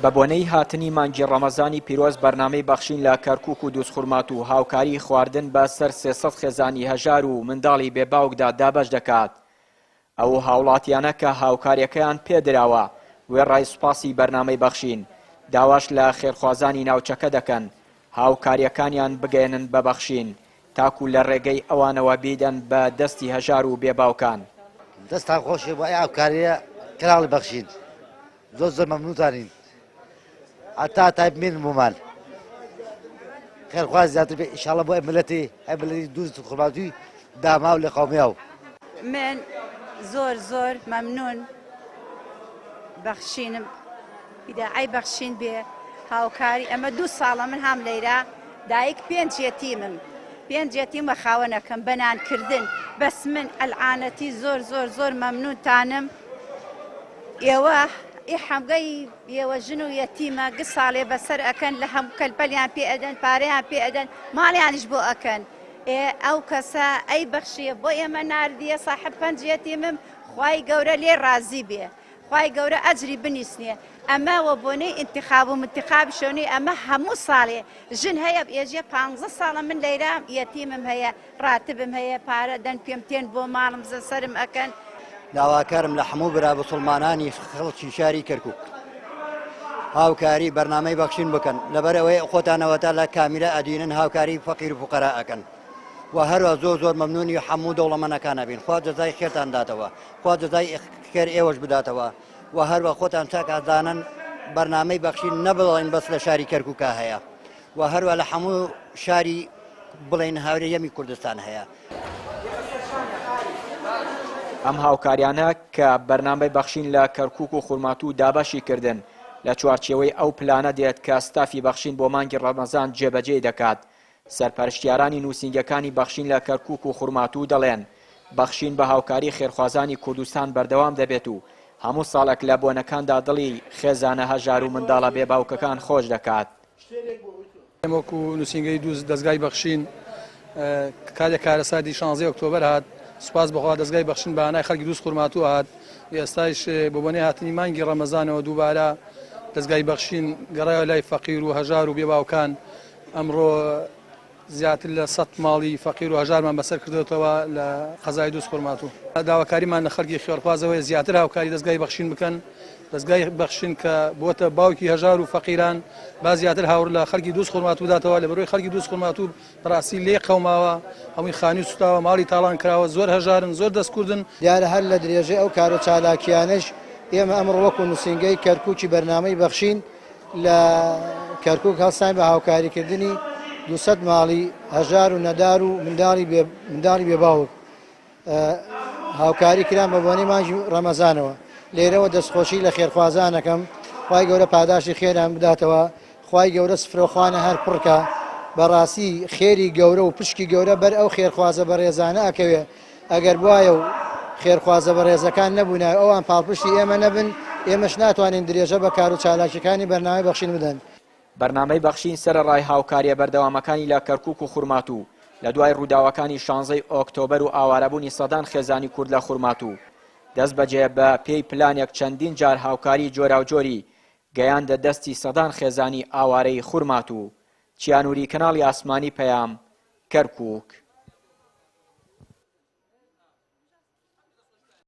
بە بۆنەی هاتنی مانگی ڕەمەزانی پیرۆز بەرنامەی بەخشین لە کەرکووک و دووسخورمات و هاوکاری خواردن بە سەر 300 خێزانی هەژار و منداڵی بێباوکدا دابەش دەکات. ئەو هاوڵاتیانە کە هاوکاریەکەیان پێدراوە وێڕای سوپاسی بەرنامەی بەخشین داواش لە خێرخوازانی ناوچەکە دەکەن هاوکاریەکانیان بگەێنن بە بەخشین تاکو لە ڕێگەی ئەوانەوە بیدەن بە دەستی هەژار و بێباوکان. دەستان خۆشی بۆ ئەی هاوکاریە کراڵی بەخشین زۆر زۆر مەمنونتانین هەتا تایبمێن بۆمان خێرخواز زیاتر بێ ئینشاڵڵا بۆ ئەی ملەتی دووسخورماتی داما و لە قەومیاو. من زۆر مەمنون بەخشینم هیداعای بەخشین بێ هاوکاری ئەمە 2 ساڵە من هەم لەیرە دایک 5 یەتیمم 5 یەتیم بە خاوەنەکەم بەنانکردن بەس من ئەلعانەتی زۆر مەمنونتانم ئێوە حەمگەی ئێوە ژن و یەتیمە 2 ساڵێ بەسەر ئەکەن لە هەموو کەلپەلیان پێ ئەدەن پارەیان پێ ئەدەن ماڵیانیش بۆ ئەکەن ئەو کەسە ئەی بەخشیە بۆ ئێمە ناردیە ساحب 5 یەتیمم خوای گەورە لێ ڕازی بێ خوای گەورە ئەجری بنیسنێ ئەمەوە بۆنەی ئینتیخاب و منتیخاب شۆنی ئەمە هەموو ساڵێ ژن هەیە ئێژێ 15 ساڵە من لەیرام یەتیمم هەیە ڕاتبم هەیە پارە دەن پێم تێن بۆ ماڵم زەسەرم ئەکەن. داواکارم لە هەموو برا بەسڵمانانی خەڵکی شاری کەرکووک هاوکاری بەرنامەی بەخشین بکەن لەبەرەوەی خۆتانەوەتا لە کامیلە ئەدینن هاوکاری فەقیر و فوقەرا ئەکەن و هەروە زۆر مەمنونی هەموو دەوڵەمەندەکانە بین خوا جەزای خێرتان داتەوە خوا جەزای خێر ئێوەش بداتەوە و هەروە خۆتان چاکدانن بەرنامەی بەخشین نەبڵێن بەس لە شاری کەرکووکە هەیە و هەروە لە هەموو شاری بڵێن هاوڕێیەمی کوردستان هەیە. ئەم هاوکاریانە کە بەرنامەی بەخشین لە کەرکووک و خورمات و دابەشی کردن لە چوارچێوەی ئەو پلانە دێت کە ستافی بەخشین بۆ مانگی ڕەمەزان جێبەجێ دەکات. سەرپەرشتیارانی نووسینگەکانی بەخشین لە کەرکووک و خورمات و دەڵێن بەخشین بە هاوکاری خێرخوازانی کوردستان بەردەوام دەبێت و هەموو ساڵێک لە بۆنەکاندا دڵی خێزانە هەژار و منداڵە بێباوکەکان خۆش دەکات. وەکو نووسینگەی دەستگای بەخشین کاتێک کارەساتی 16 ئۆکتۆبەر هات سوپاس بەخوا دەستگای بەخشین بەهانای خەڵکی دووسخورمات و هات ئێستاش بۆ بۆنەی هاتنی مانگی ڕەمەزانەوە دووبارە دەستگای بەخشین گەڕایەوە لای فەقیر و هەژار و بێباوکان ئەمڕۆ زیاتر لە 100 ماڵی فەقیر و هەژارمان بەسەر کردێتەوە لە قەزای دووسخورمات و داواکاریمان لە خەڵکی خێرخوازەوەی زیاتر هاوکاری دەستگای بەخشین بکەن دەستگای بەخشین کە بۆتە باوکی هەژار و فەقیران با زیاتر هاور لە خەڵکی دووسخورمات و داتەوە لە بەرۆی خەڵکی دووسخورمات و بەڕاستی لێ قەوماوە هەمووی خانی سوتاوە ماڵی تاڵان کراوە زۆر هەژارن زۆر دەستکوردن دیارە هەر لە درێژەی ئەو کار و چالاکیانش ئێمە ئەمڕۆ وەکو نووسینگەی کەرکووکی بەرنامەی بەخشین لە کەرکووک هەڵسان بە هاوکاریکردنی 200 ماڵی هەژار و نەدار و منداڵی بێباوک هاوکاری کران بە بۆنەی مانگی ڕەمەزانەوە لێرەوە دەستخۆشی لە خێرخوازانەکەم خوای گەورە پاداشی خێران بداتەوە خوای گەورە سفرەخوانە هەر پڕکە بەڕاستی خێری گەورە و پشکی گەورە بەر ئەو خێرخوازە بەڕێزانە ئەکەوێ ئەگەر وایە و خێرخوازە بەڕێزەکان نەبوونا ئەوان پاڵپشتی ئێمە نەبن ئێمەش ناتوانین درێژە بە کار و چالاکیەکانی بەرنامەی بەخشین بدەن. بەرنامەی بەخشین سەرەڕای هاوکاریە بەردەوامەکانی لە کەرکووک و خورمات و لە دوای ڕووداوەکانی 16 ئۆکتۆبەر و ئاوارەبوونی سەدان خێزانی کورد لە خورمات و دەست بەجێ بە پێی پلانێک چەندین جار هاوکاری جۆراوجۆری گەیاندە دەستی سەدان خێزانی ئاوارەی خورمات و چیانووری کەناڵی ئاسمانی پەیام کەرکووک.